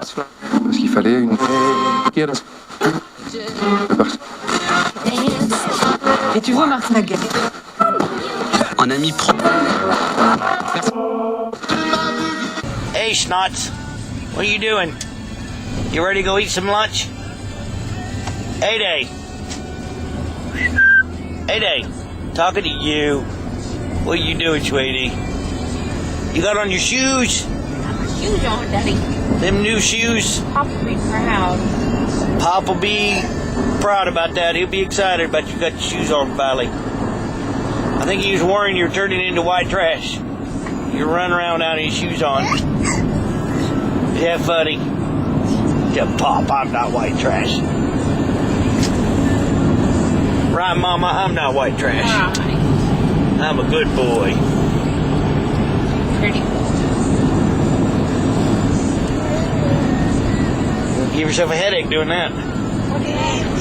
Parce qu'il fallait une... Et tu vois Martin Lagarde. Un ami propre. Hey, Schnots. What are you doing? You ready to go eat some lunch? Heyday. Heyday. Talking to you. What are you doing, sweetie? You got on your shoes? Shoes on, Daddy. Them new shoes? Pop will be proud. Pop will be proud about that. He'll be excited about you got your shoes on, Valley. I think he was worrying you're turning into white trash. You're running around without any shoes on. Yeah, buddy. Yeah, Pop, I'm not white trash. Right, Mama, I'm not white trash. Right. I'm a good boy. Pretty boy. Give yourself a headache doing that.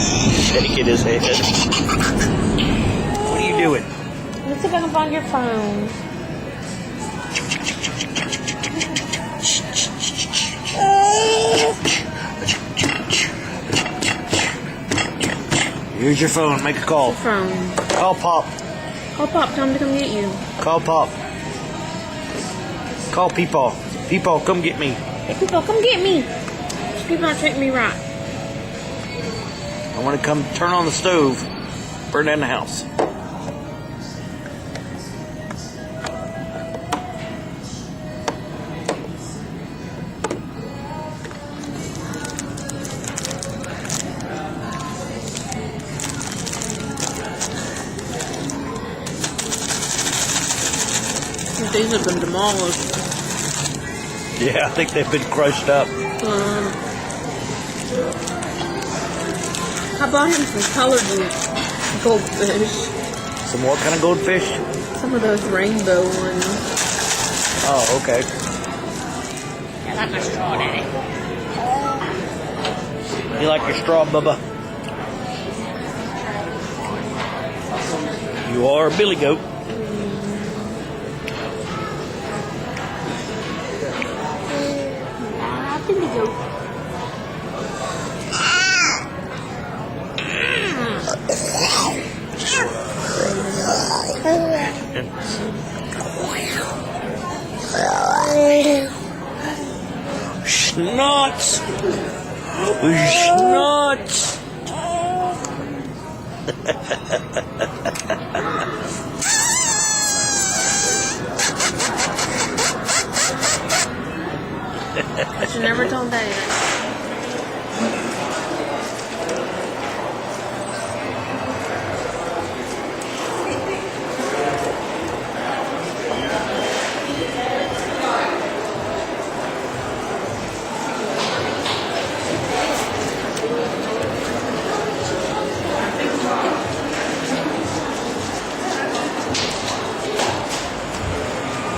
Shaking his head. What are you doing? Let's see if I can find your phone. Here's your phone. Make a call. Phone. Call Pop. Call Pop. Tell him to come get you. Call Pop. Call Peepaw. Peepaw, come get me. Hey, people, come get me. These people aren't treating me right. I want to come turn on the stove, burn down the house. These have been demolished. Yeah, I think they've been crushed up. I bought him some colored goldfish. Some what kind of goldfish? Some of those rainbow ones. Oh, okay. I like my straw, Daddy. You like your straw, Bubba? You are a billy goat. Billy goat. Schnots! Schnots! I should never told Daddy that.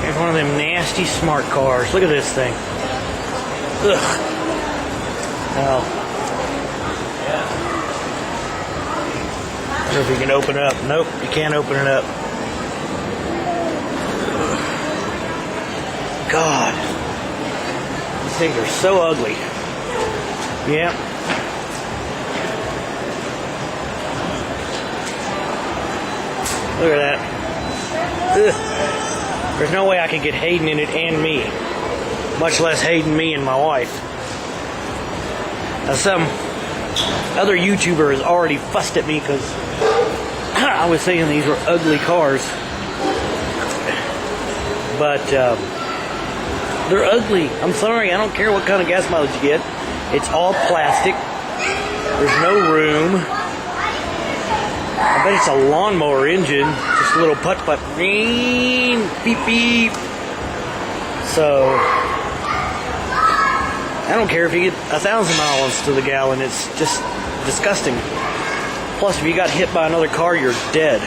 Here's one of them nasty smart cars. Look at this thing. Ugh. Hell. I wonder if you can open it up. Nope, you can't open it up. God. These things are so ugly. Yeah. Look at that. Ugh. There's no way I could get Hayden in it and me. Much less Hayden, me, and my wife. Now, some other YouTuber has already fussed at me because I was saying these were ugly cars. But they're ugly. I'm sorry. I don't care what kind of gas mileage you get. It's all plastic. There's no room. I bet it's a lawnmower engine. Just a little putt-putt. Beep, beep. So, I don't care if you get 1,000 miles to the gallon. It's just disgusting. Plus, if you got hit by another car, you're dead.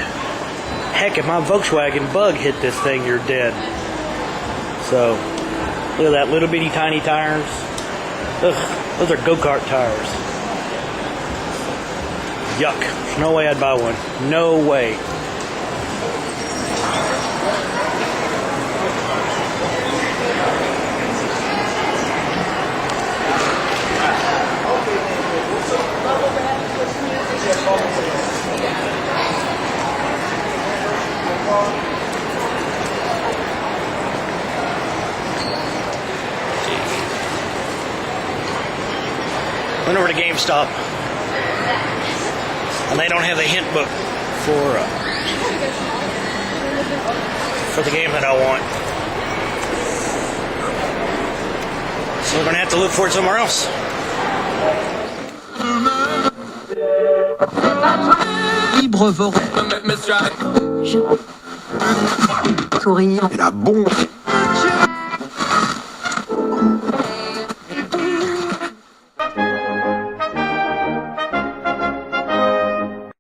Heck, if my Volkswagen Bug hit this thing, you're dead. So, look at that little bitty tiny tires. Ugh, those are go-kart tires. Yuck. There's no way I'd buy one. No way. Went over to GameStop, and they don't have a hint book for the game that I want. So we're gonna have to look for it somewhere else. Libre volant. Sourire. Et la bombe.